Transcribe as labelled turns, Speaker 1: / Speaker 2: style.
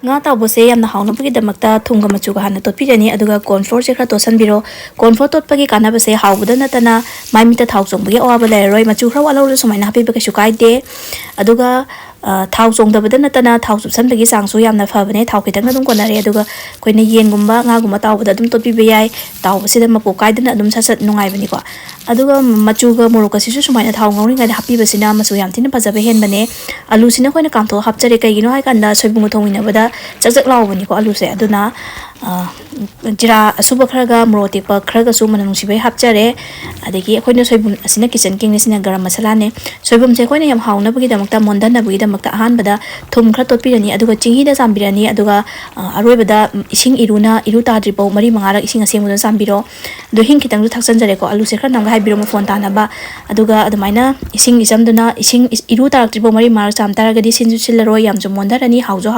Speaker 1: nga taubose yamna haunabugidamakta thunga machuga hana totpirani aduga cornflour se khra tosanbiro cornflour totpagi kanabase haubada natana maimita thau chongbagi awaba lairoi machu khra walo sumaina hapi baka shukaide aduga thau chongdabada natana thau subsanbagi sangsu yamna fabane thau kitang adum konare aduga koina yengumba nga gumba taubada adum totpibe yai taubase da mapo kaidana adum sasat nungai bani ko aduga machuga moroka sisu sumaina thau ngawri ngai hapi basina masu yamtina pajabe hen bane alu sina koina kamtho hapchare kaigino hai kanda soibum thongina bada chak laubani ko alu se aduna jira asuba khraga moroti pa khraga su manang sibai hapchare adegi khoina soibum asina kitchen king ni sina garam masala ne soibum se khoina yam hauna bagi damakta mondan na bagi damakta han bada thum khra totpirani aduga chinghi da sambirani aduga aroi bada ising iruna iru tadri pau mari mangara ising asemu da sambiro do hing kitang du thaksan jare ko alu se khra namga hai biro mo phone ta na ba aduga adumaina ising isam duna ising iru tarak tri pau mari mar sam taragadi sinju chillaroi yam ju mondarani haujo